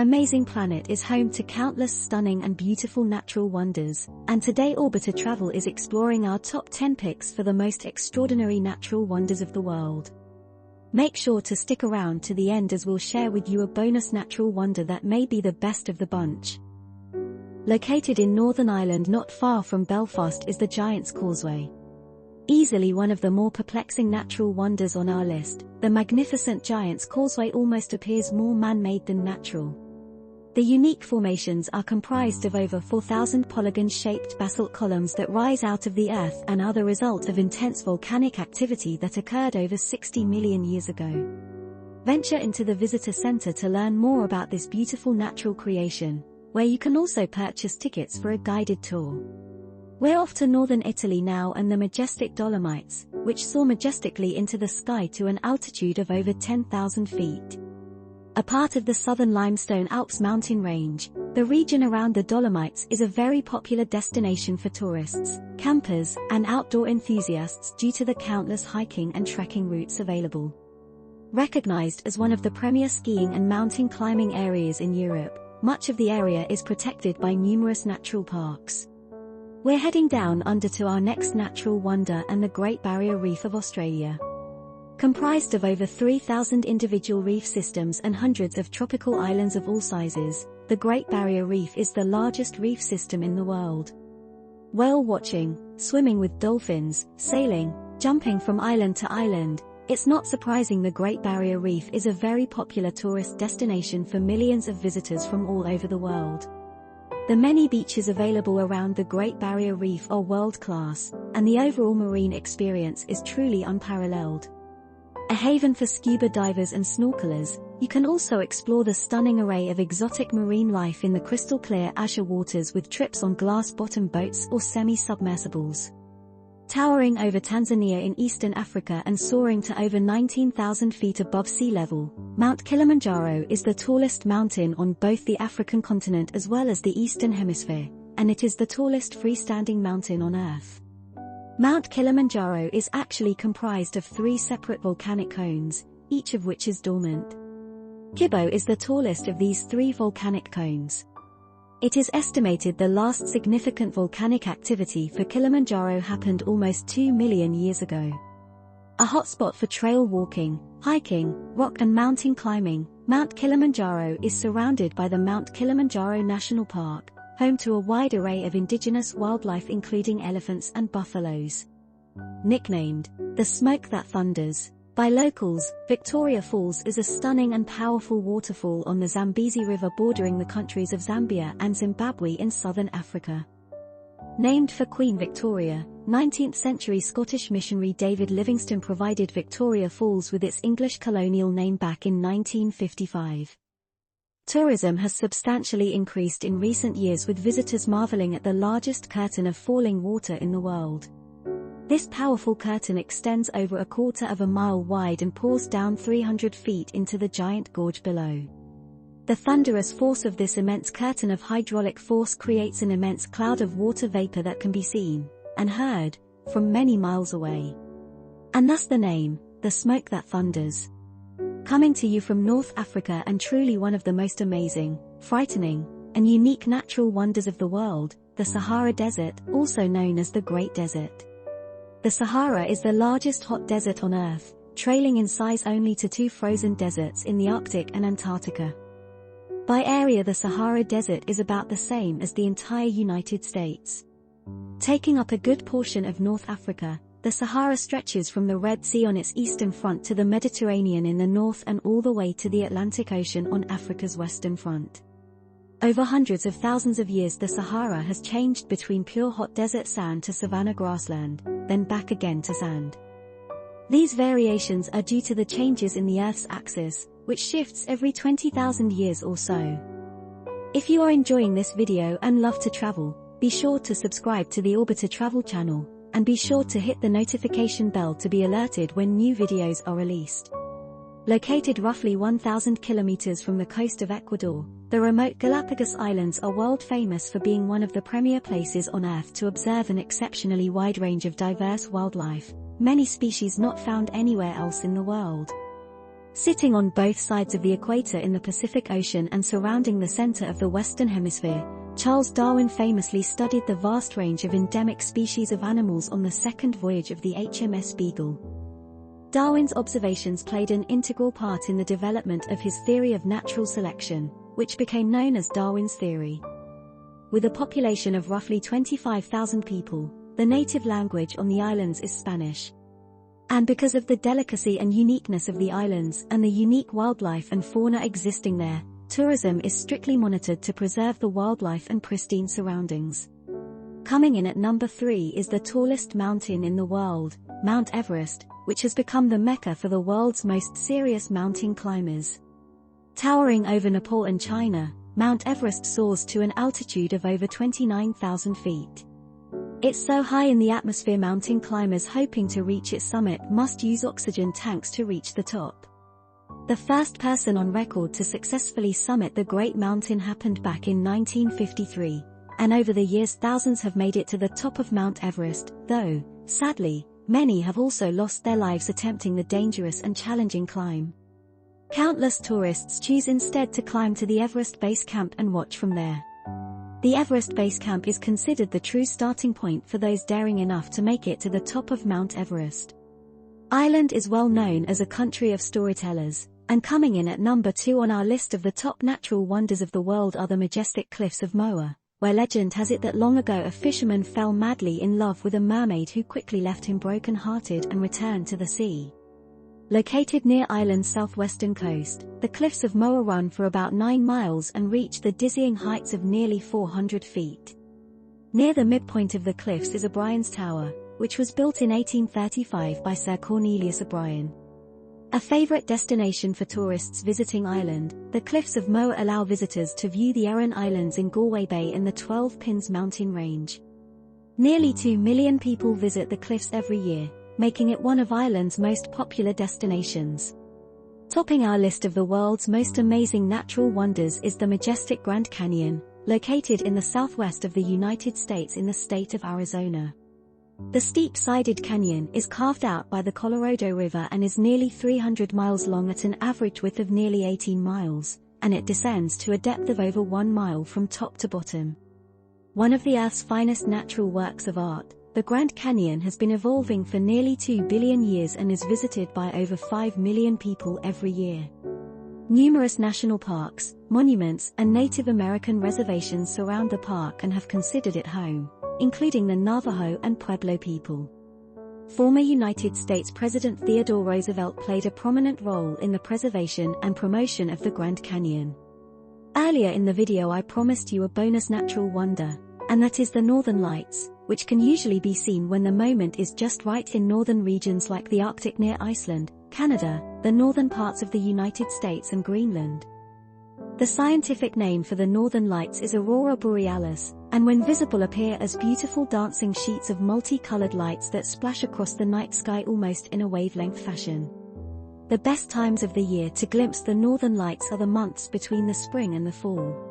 amazing planet is home to countless stunning and beautiful natural wonders, and today Orbiter Travel is exploring our top 10 picks for the most extraordinary natural wonders of the world. Make sure to stick around to the end as we'll share with you a bonus natural wonder that may be the best of the bunch. Located in Northern Ireland not far from Belfast is the Giant's Causeway. Easily one of the more perplexing natural wonders on our list, the magnificent Giant's Causeway almost appears more man-made than natural. The unique formations are comprised of over 4,000 polygon-shaped basalt columns that rise out of the earth and are the result of intense volcanic activity that occurred over 60 million years ago. Venture into the visitor center to learn more about this beautiful natural creation, where you can also purchase tickets for a guided tour. We're off to northern Italy now and the majestic Dolomites, which soar majestically into the sky to an altitude of over 10,000 feet. A part of the southern limestone Alps mountain range, the region around the Dolomites is a very popular destination for tourists, campers, and outdoor enthusiasts due to the countless hiking and trekking routes available. Recognized as one of the premier skiing and mountain climbing areas in Europe, much of the area is protected by numerous natural parks. We're heading down under to our next natural wonder and the Great Barrier Reef of Australia. Comprised of over 3,000 individual reef systems and hundreds of tropical islands of all sizes, the Great Barrier Reef is the largest reef system in the world. Whale watching, swimming with dolphins, sailing, jumping from island to island, it's not surprising the Great Barrier Reef is a very popular tourist destination for millions of visitors from all over the world. The many beaches available around the Great Barrier Reef are world-class, and the overall marine experience is truly unparalleled. A haven for scuba divers and snorkelers, you can also explore the stunning array of exotic marine life in the crystal-clear azure waters with trips on glass-bottom boats or semi-submersibles. Towering over Tanzania in eastern Africa and soaring to over 19,000 feet above sea level, Mount Kilimanjaro is the tallest mountain on both the African continent as well as the Eastern Hemisphere, and it is the tallest freestanding mountain on Earth. Mount Kilimanjaro is actually comprised of 3 separate volcanic cones, each of which is dormant. Kibo is the tallest of these 3 volcanic cones. It is estimated the last significant volcanic activity for Kilimanjaro happened almost 2 million years ago. A hotspot for trail walking, hiking, rock and mountain climbing, Mount Kilimanjaro is surrounded by the Mount Kilimanjaro National Park, home to a wide array of indigenous wildlife including elephants and buffaloes. Nicknamed the Smoke That Thunders by locals, Victoria Falls is a stunning and powerful waterfall on the Zambezi River bordering the countries of Zambia and Zimbabwe in southern Africa. Named for Queen Victoria, 19th-century Scottish missionary David Livingstone provided Victoria Falls with its English colonial name back in 1955. Tourism has substantially increased in recent years with visitors marveling at the largest curtain of falling water in the world. This powerful curtain extends over a quarter of a mile wide and pours down 300 feet into the giant gorge below. The thunderous force of this immense curtain of hydraulic force creates an immense cloud of water vapor that can be seen, and heard, from many miles away. And thus the name, the Smoke That Thunders. Coming to you from North Africa and truly one of the most amazing, frightening, and unique natural wonders of the world, the Sahara Desert, also known as the Great Desert. The Sahara is the largest hot desert on Earth, trailing in size only to 2 frozen deserts in the Arctic and Antarctica. By area, the Sahara Desert is about the same as the entire United States. Taking up a good portion of North Africa, the Sahara stretches from the Red Sea on its eastern front to the Mediterranean in the north and all the way to the Atlantic Ocean on Africa's western front. Over hundreds of thousands of years the Sahara has changed between pure hot desert sand to savanna grassland, then back again to sand. These variations are due to the changes in the Earth's axis, which shifts every 20,000 years or so. If you are enjoying this video and love to travel, be sure to subscribe to the Orbiter Travel channel, and be sure to hit the notification bell to be alerted when new videos are released. Located roughly 1,000 kilometers from the coast of Ecuador, the remote Galapagos Islands are world famous for being one of the premier places on Earth to observe an exceptionally wide range of diverse wildlife, many species not found anywhere else in the world. Sitting on both sides of the equator in the Pacific Ocean and surrounding the center of the Western Hemisphere, Charles Darwin famously studied the vast range of endemic species of animals on the second voyage of the HMS Beagle. Darwin's observations played an integral part in the development of his theory of natural selection, which became known as Darwin's theory. With a population of roughly 25,000 people, the native language on the islands is Spanish. And because of the delicacy and uniqueness of the islands and the unique wildlife and fauna existing there, tourism is strictly monitored to preserve the wildlife and pristine surroundings. Coming in at number 3 is the tallest mountain in the world, Mount Everest, which has become the mecca for the world's most serious mountain climbers. Towering over Nepal and China, Mount Everest soars to an altitude of over 29,000 feet. It's so high in the atmosphere mountain climbers hoping to reach its summit must use oxygen tanks to reach the top. The first person on record to successfully summit the Great Mountain happened back in 1953, and over the years thousands have made it to the top of Mount Everest, though, sadly, many have also lost their lives attempting the dangerous and challenging climb. Countless tourists choose instead to climb to the Everest Base Camp and watch from there. The Everest Base Camp is considered the true starting point for those daring enough to make it to the top of Mount Everest. Ireland is well known as a country of storytellers, and coming in at number 2 on our list of the top natural wonders of the world are the majestic cliffs of Moher, where legend has it that long ago a fisherman fell madly in love with a mermaid who quickly left him broken-hearted and returned to the sea. Located near Ireland's southwestern coast, the cliffs of Moher run for about 9 miles and reach the dizzying heights of nearly 400 feet. Near the midpoint of the cliffs is O'Brien's Tower, which was built in 1835 by Sir Cornelius O'Brien. A favorite destination for tourists visiting Ireland, the cliffs of Moher allow visitors to view the Aran Islands in Galway Bay and the 12 Pins mountain range. Nearly 2 million people visit the cliffs every year, making it one of Ireland's most popular destinations. Topping our list of the world's most amazing natural wonders is the majestic Grand Canyon, located in the southwest of the United States in the state of Arizona. The steep-sided canyon is carved out by the Colorado River and is nearly 300 miles long at an average width of nearly 18 miles, and it descends to a depth of over 1 mile from top to bottom. One of the Earth's finest natural works of art, the Grand Canyon has been evolving for nearly 2 billion years and is visited by over 5 million people every year. Numerous national parks, monuments, and Native American reservations surround the park and have considered it home, including the Navajo and Pueblo people. Former United States President Theodore Roosevelt played a prominent role in the preservation and promotion of the Grand Canyon. Earlier in the video I promised you a bonus natural wonder, and that is the Northern Lights, which can usually be seen when the moment is just right in northern regions like the Arctic near Iceland, Canada, the northern parts of the United States and Greenland. The scientific name for the Northern Lights is Aurora Borealis, and when visible appear as beautiful dancing sheets of multicolored lights that splash across the night sky almost in a wavelength fashion. The best times of the year to glimpse the Northern Lights are the months between the spring and the fall.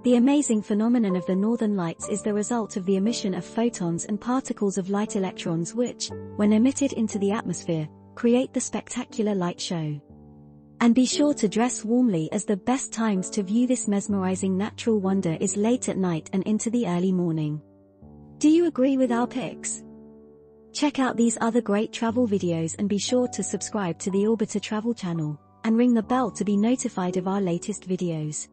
The amazing phenomenon of the Northern Lights is the result of the emission of photons and particles of light electrons which, when emitted into the atmosphere, create the spectacular light show. And be sure to dress warmly, as the best times to view this mesmerizing natural wonder is late at night and into the early morning. Do you agree with our picks? Check out these other great travel videos and be sure to subscribe to the Orbiter Travel channel, and ring the bell to be notified of our latest videos.